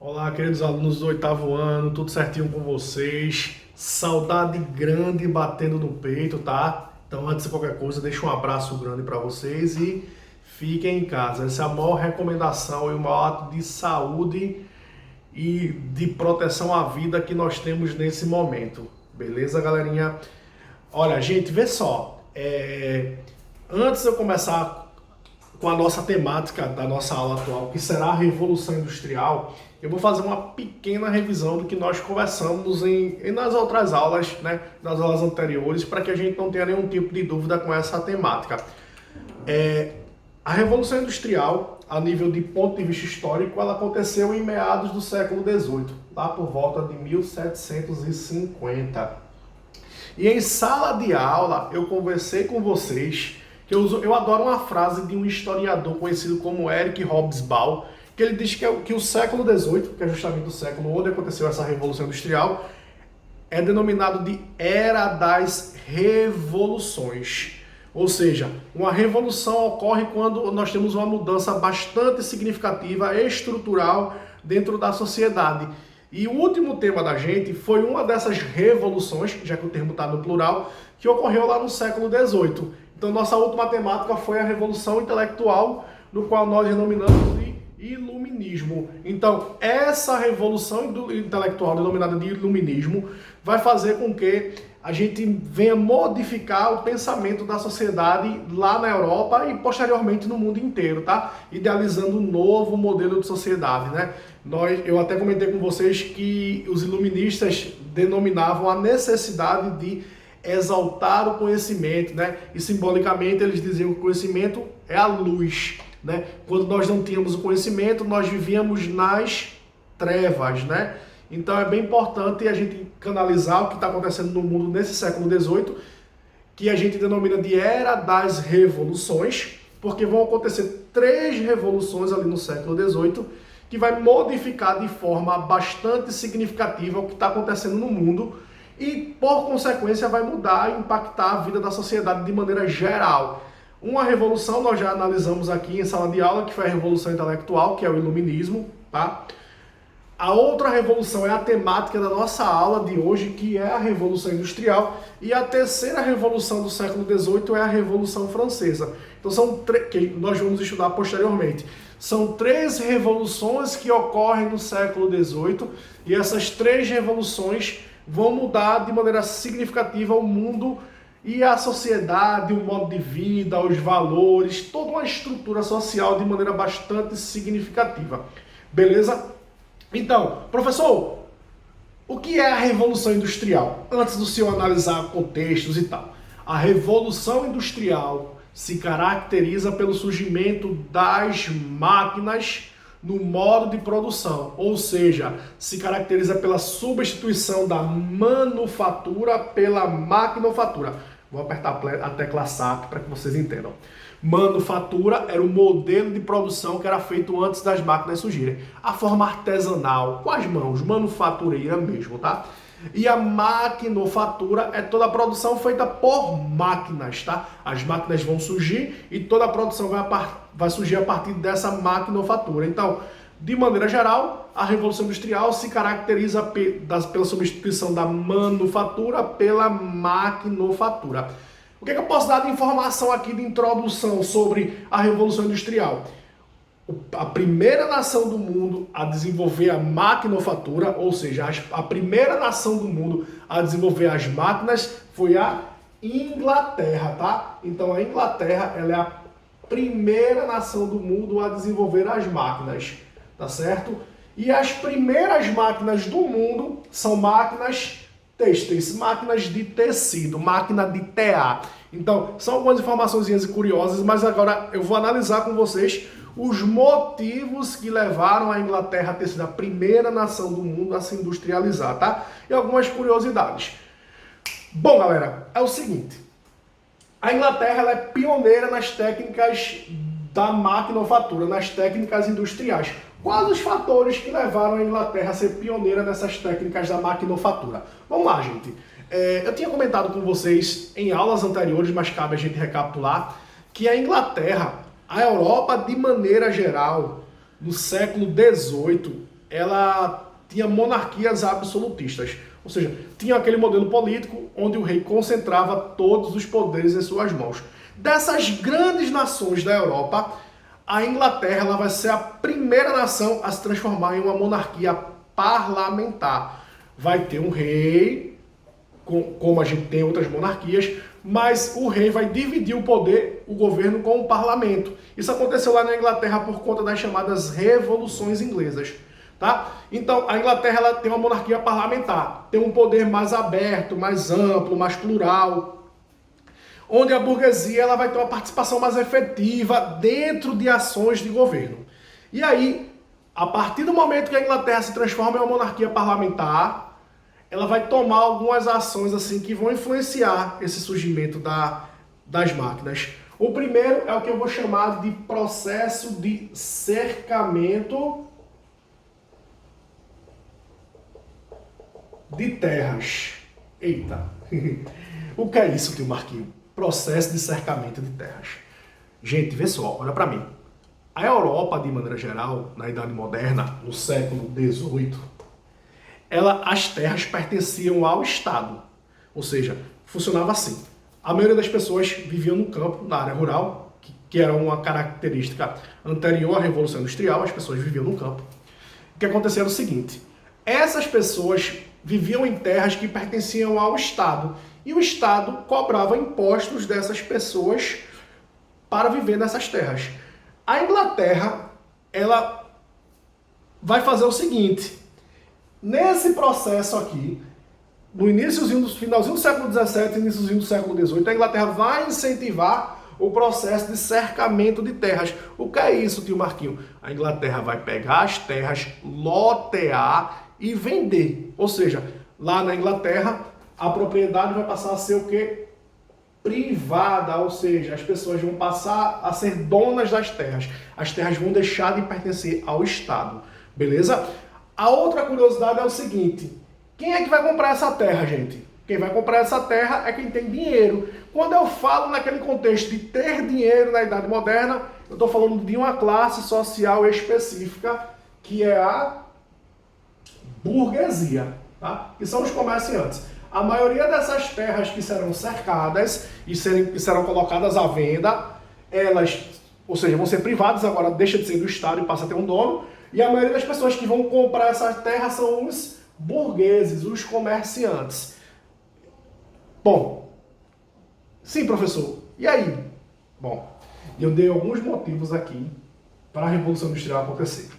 Olá, queridos alunos do oitavo ano, tudo certinho com vocês? Saudade grande batendo no peito, tá? Então, antes de qualquer coisa, deixa um abraço grande para vocês e fiquem em casa. Essa é a maior recomendação e o maior ato de saúde e de proteção à vida que nós temos nesse momento. Beleza, galerinha? Olha, gente, vê só. Antes de eu começar com a nossa temática da nossa aula atual, que será a Revolução Industrial, eu vou fazer uma pequena revisão do que nós conversamos nas outras aulas, né, nas aulas anteriores, para que a gente não tenha nenhum tipo de dúvida com essa temática. A Revolução Industrial, a nível de ponto de vista histórico, ela aconteceu em meados do século XVIII, lá por volta de 1750. E em sala de aula, eu conversei com vocês que eu adoro uma frase de um historiador conhecido como Eric Hobsbawm, que ele diz que o século XVIII, que é justamente o século onde aconteceu essa Revolução Industrial, é denominado de Era das Revoluções. Ou seja, uma revolução ocorre quando nós temos uma mudança bastante significativa, estrutural, dentro da sociedade. E o último tema da gente foi uma dessas revoluções, já que o termo está no plural, que ocorreu lá no século XVIII. Então, nossa última temática foi a Revolução Intelectual, no qual nós denominamos de Iluminismo. Então, essa Revolução Intelectual, denominada de Iluminismo, vai fazer com que a gente venha modificar o pensamento da sociedade lá na Europa e posteriormente no mundo inteiro, tá? Idealizando um novo modelo de sociedade, né? Eu até comentei com vocês que os iluministas denominavam a necessidade de exaltar o conhecimento, né? E simbolicamente eles diziam que o conhecimento é a luz, né? Quando nós não tínhamos o conhecimento, nós vivíamos nas trevas, né? Então é bem importante a gente canalizar o que está acontecendo no mundo nesse século XVIII, que a gente denomina de Era das Revoluções, porque vão acontecer 3 revoluções ali no século XVIII, que vai modificar de forma bastante significativa o que está acontecendo no mundo e, por consequência, vai mudar e impactar a vida da sociedade de maneira geral. Uma revolução nós já analisamos aqui em sala de aula, que foi a Revolução Intelectual, que é o Iluminismo, tá? A outra revolução é a temática da nossa aula de hoje, que é a Revolução Industrial, e a terceira revolução do século XVIII é a Revolução Francesa. Então que nós vamos estudar posteriormente. São 3 revoluções que ocorrem no século XVIII, e essas 3 revoluções vão mudar de maneira significativa o mundo e a sociedade, o modo de vida, os valores, toda uma estrutura social de maneira bastante significativa. Beleza? Então, professor, o que é a Revolução Industrial? Antes do senhor analisar contextos e tal. A Revolução Industrial se caracteriza pelo surgimento das máquinas no modo de produção, ou seja, se caracteriza pela substituição da manufatura pela maquinofatura. Vou apertar a tecla SAP para que vocês entendam. Manufatura era o modelo de produção que era feito antes das máquinas surgirem. A forma artesanal, com as mãos, manufatureira mesmo, tá? E a maquinofatura é toda a produção feita por máquinas, tá? As máquinas vão surgir e toda a produção vai surgir a partir dessa maquinofatura. Então, de maneira geral, a Revolução Industrial se caracteriza pela substituição da manufatura pela maquinofatura. O que eu posso dar de informação aqui de introdução sobre a Revolução Industrial? A primeira nação do mundo a desenvolver a maquinofatura, ou seja, a primeira nação do mundo a desenvolver as máquinas foi a Inglaterra, tá? Então a Inglaterra, ela é a primeira nação do mundo a desenvolver as máquinas, tá certo? E as primeiras máquinas do mundo são máquinas têxteis, máquinas de tecido, máquina de TA. Então, são algumas informações curiosas, mas agora eu vou analisar com vocês os motivos que levaram a Inglaterra a ter sido a primeira nação do mundo a se industrializar, tá? E algumas curiosidades. Bom, galera, é o seguinte. A Inglaterra ela é pioneira nas técnicas da maquinofatura, nas técnicas industriais. Quais os fatores que levaram a Inglaterra a ser pioneira nessas técnicas da maquinofatura? Vamos lá, gente. Eu tinha comentado com vocês em aulas anteriores, mas cabe a gente recapitular, que a Inglaterra, a Europa de maneira geral, no século XVIII, ela tinha monarquias absolutistas. Ou seja, tinha aquele modelo político onde o rei concentrava todos os poderes em suas mãos. Dessas grandes nações da Europa, a Inglaterra ela vai ser a primeira nação a se transformar em uma monarquia parlamentar. Vai ter um rei, como a gente tem em outras monarquias, mas o rei vai dividir o poder, o governo, com o parlamento. Isso aconteceu lá na Inglaterra por conta das chamadas revoluções inglesas. Tá? Então, a Inglaterra ela tem uma monarquia parlamentar, tem um poder mais aberto, mais amplo, mais plural, onde a burguesia ela vai ter uma participação mais efetiva dentro de ações de governo. E aí, a partir do momento que a Inglaterra se transforma em uma monarquia parlamentar, ela vai tomar algumas ações assim que vão influenciar esse surgimento das máquinas. O primeiro é o que eu vou chamar de processo de cercamento de terras. Eita! O que é isso, tio Marquinho? Processo de cercamento de terras. Gente, vê só, olha para mim. A Europa, de maneira geral, na Idade Moderna, no século XVIII, as terras pertenciam ao Estado. Ou seja, funcionava assim. A maioria das pessoas viviam no campo, na área rural, que era uma característica anterior à Revolução Industrial, as pessoas viviam no campo. O que acontecia era o seguinte: essas pessoas viviam em terras que pertenciam ao Estado. E o Estado cobrava impostos dessas pessoas para viver nessas terras. A Inglaterra, ela vai fazer o seguinte: nesse processo aqui, no finalzinho do século XVII e iníciozinho do século XVIII, a Inglaterra vai incentivar o processo de cercamento de terras. O que é isso, tio Marquinho? A Inglaterra vai pegar as terras, lotear e vender. Ou seja, lá na Inglaterra, a propriedade vai passar a ser o quê? Privada, ou seja, as pessoas vão passar a ser donas das terras. As terras vão deixar de pertencer ao Estado, beleza? A outra curiosidade é o seguinte: quem é que vai comprar essa terra, gente? Quem vai comprar essa terra é quem tem dinheiro. Quando eu falo naquele contexto de ter dinheiro na Idade Moderna, eu estou falando de uma classe social específica, que é a burguesia, tá? Que são os comerciantes. A maioria dessas terras que serão cercadas e serão colocadas à venda, elas, ou seja, vão ser privadas, agora deixa de ser do Estado e passa a ter um dono. E a maioria das pessoas que vão comprar essas terras são os burgueses, os comerciantes. Bom, sim, professor, e aí? Bom, eu dei alguns motivos aqui para a Revolução Industrial acontecer.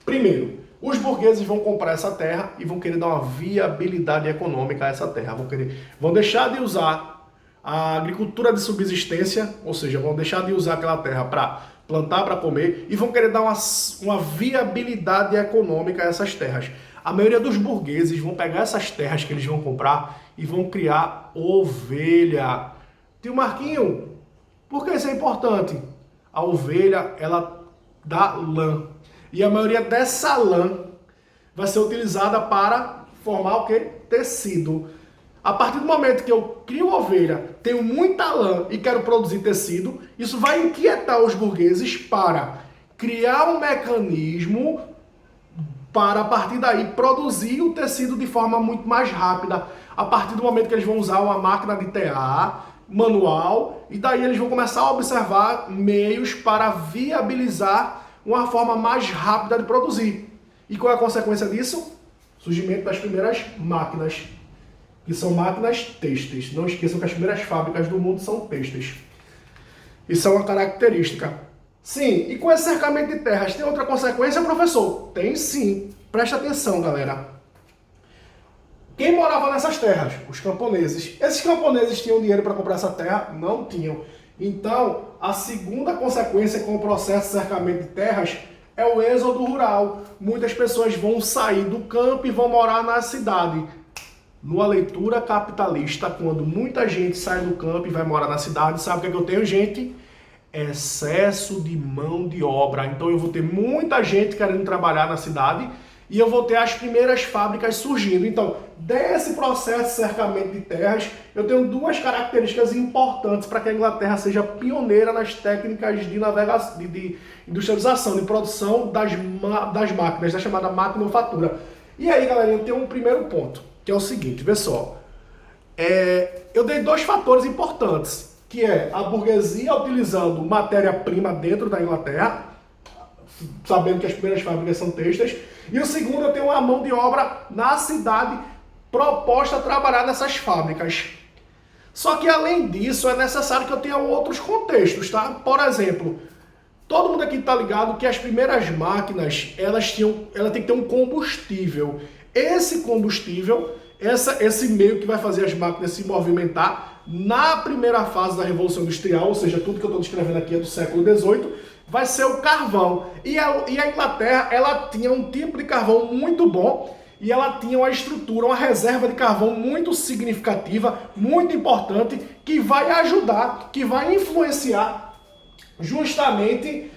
Primeiro, os burgueses vão comprar essa terra e vão querer dar uma viabilidade econômica a essa terra. Vão deixar de usar a agricultura de subsistência, ou seja, vão deixar de usar aquela terra para plantar, para comer, e vão querer dar uma viabilidade econômica a essas terras. A maioria dos burgueses vão pegar essas terras que eles vão comprar e vão criar ovelha. Tio Marquinho, por que isso é importante? A ovelha, ela dá lã. E a maioria dessa lã vai ser utilizada para formar o quê? Tecido. A partir do momento que eu crio ovelha, tenho muita lã e quero produzir tecido, isso vai inquietar os burgueses para criar um mecanismo para, a partir daí, produzir o tecido de forma muito mais rápida. A partir do momento que eles vão usar uma máquina de tear manual, e daí eles vão começar a observar meios para viabilizar uma forma mais rápida de produzir. E qual é a consequência disso? Surgimento das primeiras máquinas, que são máquinas têxteis. Não esqueçam que as primeiras fábricas do mundo são têxteis. Isso é uma característica. Sim, e com esse cercamento de terras, tem outra consequência, professor? Tem sim. Presta atenção, galera. Quem morava nessas terras? Os camponeses. Esses camponeses tinham dinheiro para comprar essa terra? Não tinham. Então, a segunda consequência com o processo de cercamento de terras é o êxodo rural. Muitas pessoas vão sair do campo e vão morar na cidade. Numa leitura capitalista, quando muita gente sai do campo e vai morar na cidade, sabe o que é que eu tenho, gente? Excesso de mão de obra. Então eu vou ter muita gente querendo trabalhar na cidade e eu vou ter as primeiras fábricas surgindo. Então, desse processo de cercamento de terras, eu tenho duas características importantes para que a Inglaterra seja pioneira nas técnicas de navegação, de industrialização, de produção das máquinas, da chamada maquinofatura. E aí, galerinha, eu tenho um primeiro ponto, que é o seguinte, vê só. Eu dei dois fatores importantes, que é a burguesia utilizando matéria-prima dentro da Inglaterra, sabendo que as primeiras fábricas são têxteis, e o segundo, eu tenho uma mão de obra na cidade proposta a trabalhar nessas fábricas. Só que além disso, é necessário que eu tenha outros contextos, tá? Por exemplo, todo mundo aqui tá ligado que as primeiras máquinas, elas têm que ter um combustível. Esse combustível, esse meio que vai fazer as máquinas se movimentar na primeira fase da Revolução Industrial, ou seja, tudo que eu estou descrevendo aqui é do século XVIII, vai ser o carvão. E a Inglaterra, ela tinha um tipo de carvão muito bom e ela tinha uma estrutura, uma reserva de carvão muito significativa, muito importante, que vai ajudar, que vai influenciar justamente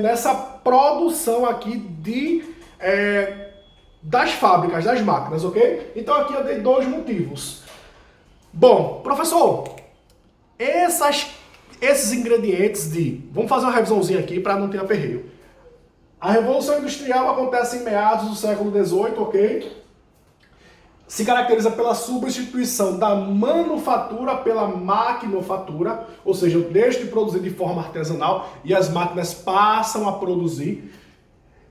nessa produção aqui das fábricas, das máquinas, ok? Então aqui eu dei dois motivos. Bom, professor, esses ingredientes vamos fazer uma revisãozinha aqui para não ter aperreio. A Revolução Industrial acontece em meados do século XVIII, ok? Se caracteriza pela substituição da manufatura pela maquinofatura, ou seja, eu deixo de produzir de forma artesanal e as máquinas passam a produzir.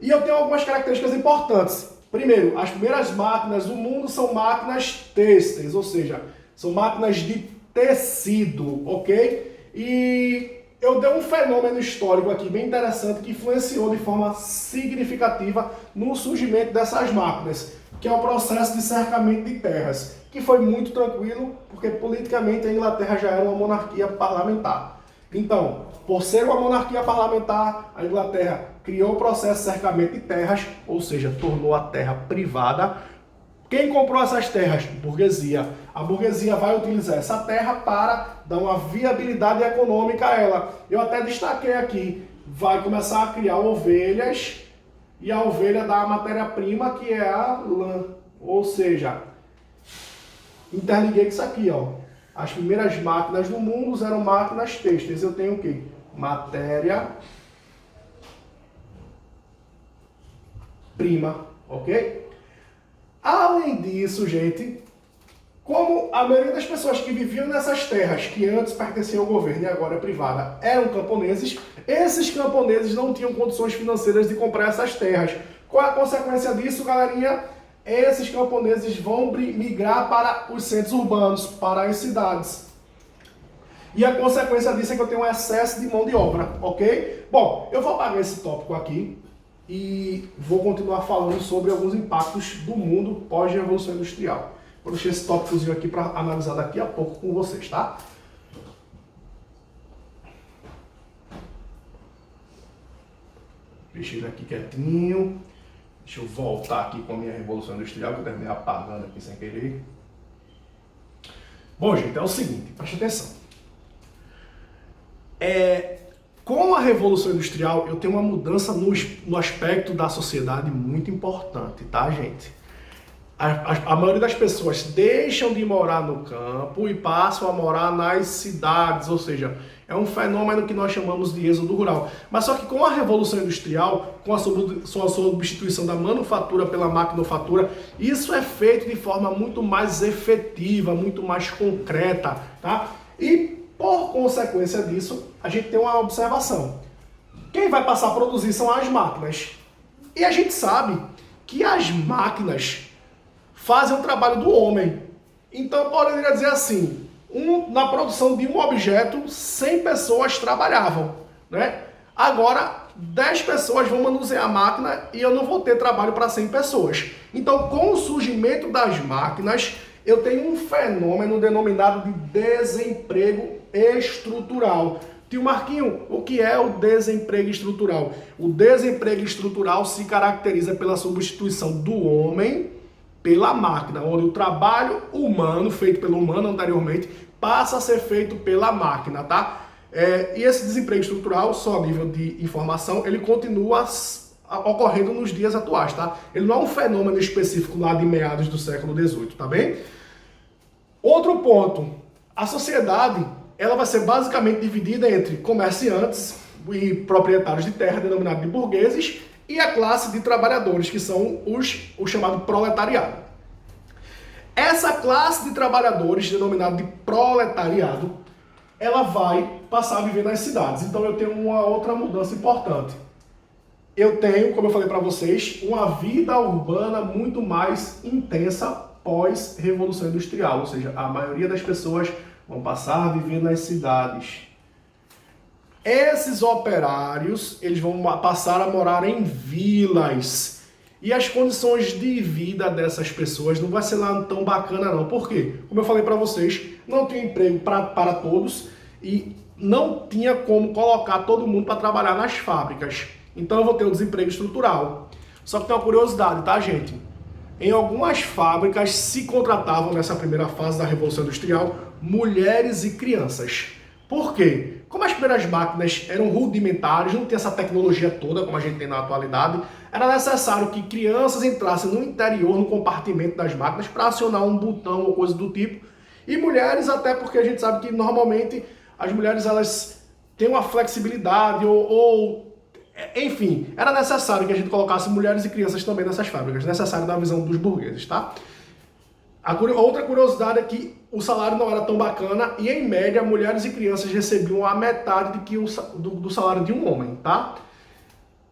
E eu tenho algumas características importantes. Primeiro, as primeiras máquinas do mundo são máquinas têxteis, ou seja, são máquinas de tecido, ok? E eu dei um fenômeno histórico aqui bem interessante que influenciou de forma significativa no surgimento dessas máquinas, que é o processo de cercamento de terras, que foi muito tranquilo, porque politicamente a Inglaterra já era uma monarquia parlamentar. Então, por ser uma monarquia parlamentar, a Inglaterra criou o processo de cercamento de terras, ou seja, tornou a terra privada. Quem comprou essas terras? Burguesia. A burguesia vai utilizar essa terra para dar uma viabilidade econômica a ela. Eu até destaquei aqui, vai começar a criar ovelhas e a ovelha dá a matéria-prima que é a lã. Ou seja, interliguei com isso aqui, ó. As primeiras máquinas do mundo eram máquinas têxteis. Eu tenho o quê? Matéria-prima, ok? Além disso, gente, como a maioria das pessoas que viviam nessas terras, que antes pertenciam ao governo e agora é privada, eram camponeses, esses camponeses não tinham condições financeiras de comprar essas terras. Qual é a consequência disso, galerinha? Esses camponeses vão migrar para os centros urbanos, para as cidades. E a consequência disso é que eu tenho um excesso de mão de obra, ok? Bom, eu vou apagar esse tópico aqui e vou continuar falando sobre alguns impactos do mundo pós-revolução industrial. Vou deixar esse tópicozinho aqui para analisar daqui a pouco com vocês, tá? Deixa ele aqui quietinho. Deixa eu voltar aqui com a minha revolução industrial, que eu terminei apagando aqui sem querer. Bom, gente, é o seguinte, preste atenção. Com a Revolução Industrial, eu tenho uma mudança no aspecto da sociedade muito importante, tá, gente? A maioria das pessoas deixam de morar no campo e passam a morar nas cidades, ou seja, é um fenômeno que nós chamamos de êxodo rural. Mas só que com a Revolução Industrial, com a substituição da manufatura pela maquinofatura, isso é feito de forma muito mais efetiva, muito mais concreta, tá? E por consequência disso, a gente tem uma observação. Quem vai passar a produzir são as máquinas. E a gente sabe que as máquinas fazem o trabalho do homem. Então, eu poderia dizer assim, na produção de um objeto, 100 pessoas trabalhavam, né? Agora, 10 pessoas vão manusear a máquina e eu não vou ter trabalho para 100 pessoas. Então, com o surgimento das máquinas, eu tenho um fenômeno denominado de desemprego estrutural. Tio Marquinho, o que é o desemprego estrutural? O desemprego estrutural se caracteriza pela substituição do homem pela máquina, onde o trabalho humano, feito pelo humano anteriormente, passa a ser feito pela máquina, tá? E esse desemprego estrutural, só a nível de informação, ele continua ocorrendo nos dias atuais, tá? Ele não é um fenômeno específico lá de meados do século XVIII, tá bem? Outro ponto, a sociedade, ela vai ser basicamente dividida entre comerciantes e proprietários de terra, denominados de burgueses, e a classe de trabalhadores, que são o chamado proletariado. Essa classe de trabalhadores, denominada de proletariado, ela vai passar a viver nas cidades. Então eu tenho uma outra mudança importante. Eu tenho, como eu falei para vocês, uma vida urbana muito mais intensa pós-Revolução Industrial. Ou seja, a maioria das pessoas vão passar a viver nas cidades. Esses operários, eles vão passar a morar em vilas. E as condições de vida dessas pessoas não vai ser lá tão bacana não. Por quê? Como eu falei para vocês, não tinha emprego para todos e não tinha como colocar todo mundo para trabalhar nas fábricas. Então eu vou ter um desemprego estrutural. Só que tem uma curiosidade, tá, gente? Em algumas fábricas se contratavam nessa primeira fase da Revolução Industrial mulheres e crianças. Por quê? Como as primeiras máquinas eram rudimentares, não tinha essa tecnologia toda como a gente tem na atualidade, era necessário que crianças entrassem no interior, no compartimento das máquinas, para acionar um botão ou coisa do tipo. E mulheres, até porque a gente sabe que normalmente as mulheres elas têm uma flexibilidade enfim, era necessário que a gente colocasse mulheres e crianças também nessas fábricas, necessário da visão dos burgueses, tá? Outra curiosidade é que o salário não era tão bacana e, em média, mulheres e crianças recebiam a metade do salário de um homem, tá?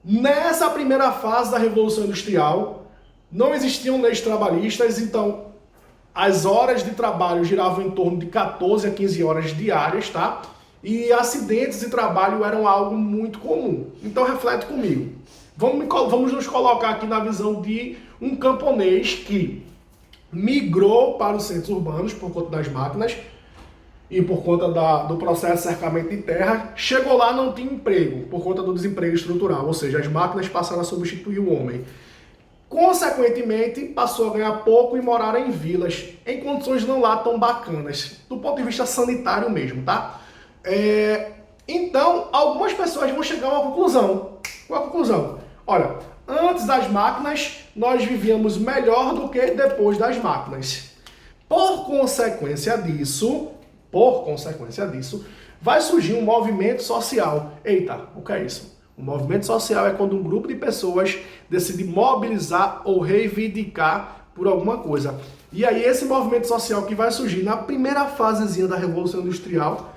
Nessa primeira fase da Revolução Industrial, não existiam leis trabalhistas, então as horas de trabalho giravam em torno de 14 a 15 horas diárias, tá? E acidentes de trabalho eram algo muito comum. Então reflete comigo. Vamos nos colocar aqui na visão de um camponês que migrou para os centros urbanos por conta das máquinas e por conta do processo de cercamento de terra. Chegou lá, não tinha emprego por conta do desemprego estrutural, ou seja, as máquinas passaram a substituir o homem. Consequentemente, passou a ganhar pouco e morar em vilas, em condições não lá tão bacanas, do ponto de vista sanitário mesmo, tá? Então, algumas pessoas vão chegar a uma conclusão. Qual a conclusão? Olha, antes das máquinas, nós vivíamos melhor do que depois das máquinas. Por consequência disso, vai surgir um movimento social. Eita, o que é isso? Um movimento social é quando um grupo de pessoas decide mobilizar ou reivindicar por alguma coisa. E aí esse movimento social que vai surgir na primeira fasezinha da Revolução Industrial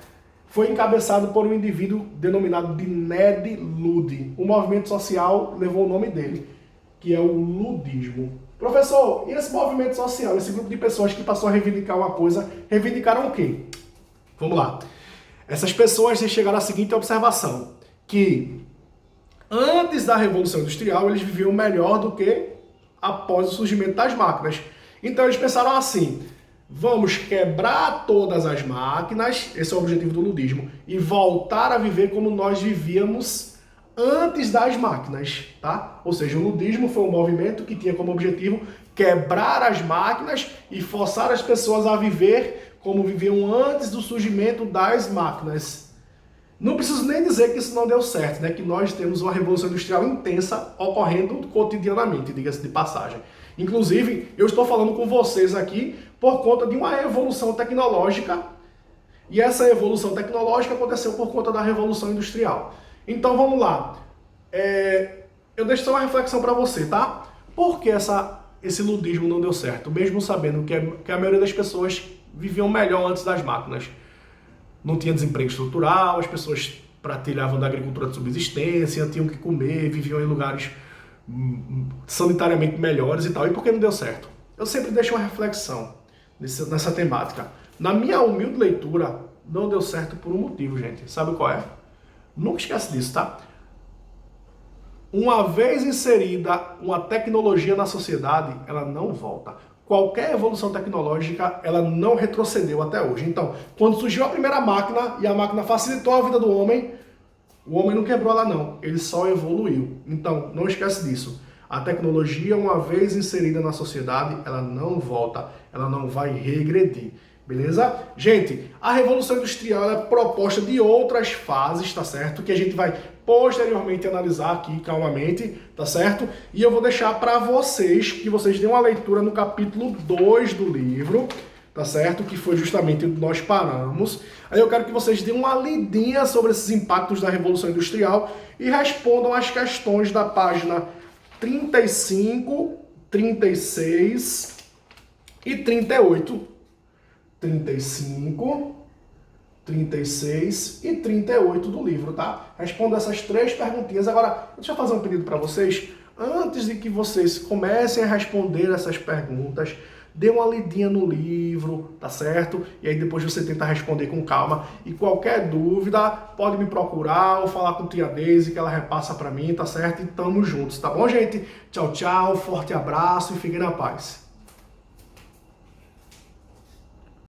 foi encabeçado por um indivíduo denominado de Ned Ludd. O movimento social levou o nome dele, que é o ludismo. Professor, e esse movimento social, esse grupo de pessoas que passou a reivindicar uma coisa, reivindicaram o quê? Vamos lá. Essas pessoas chegaram à seguinte observação, que antes da Revolução Industrial eles viviam melhor do que após o surgimento das máquinas. Então eles pensaram assim: vamos quebrar todas as máquinas, esse é o objetivo do ludismo, e voltar a viver como nós vivíamos antes das máquinas, tá? Ou seja, o ludismo foi um movimento que tinha como objetivo quebrar as máquinas e forçar as pessoas a viver como viviam antes do surgimento das máquinas. Não preciso nem dizer que isso não deu certo, né? Que nós temos uma revolução industrial intensa ocorrendo cotidianamente, diga-se de passagem. Inclusive, eu estou falando com vocês aqui por conta de uma evolução tecnológica, e essa evolução tecnológica aconteceu por conta da Revolução Industrial. Então vamos lá. Eu deixo só uma reflexão para você, tá? Por que esse ludismo não deu certo? Mesmo sabendo que a maioria das pessoas viviam melhor antes das máquinas. Não tinha desemprego estrutural, as pessoas pratilhavam da agricultura de subsistência, tinham que comer, viviam em lugares sanitariamente melhores e tal. E por que não deu certo? Eu sempre deixo uma reflexão nessa temática. Na minha humilde leitura, não deu certo por um motivo, gente. Sabe qual é? Nunca esquece disso, tá? Uma vez inserida uma tecnologia na sociedade, ela não volta. Qualquer evolução tecnológica, ela não retrocedeu até hoje. Então, quando surgiu a primeira máquina e a máquina facilitou a vida do homem, o homem não quebrou ela não, ele só evoluiu. Então, não esquece disso. A tecnologia, uma vez inserida na sociedade, ela não volta, ela não vai regredir. Beleza? Gente, a Revolução Industrial é proposta de outras fases, tá certo? Que a gente vai posteriormente analisar aqui calmamente, tá certo? E eu vou deixar para vocês, que vocês deem uma leitura no capítulo 2 do livro, tá certo? Que foi justamente onde nós paramos. Aí eu quero que vocês deem uma lidinha sobre esses impactos da Revolução Industrial e respondam as questões da página 35, 36 e 38. 35, 36 e 38 do livro, tá? Responda essas 3 perguntinhas. Agora, deixa eu fazer um pedido para vocês. Antes de que vocês comecem a responder essas perguntas, dê uma lidinha no livro, tá certo? E aí depois você tenta responder com calma. E qualquer dúvida, pode me procurar ou falar com a tia Daisy, que ela repassa para mim, tá certo? E tamo juntos, tá bom, gente? Tchau, tchau, forte abraço e fiquem na paz.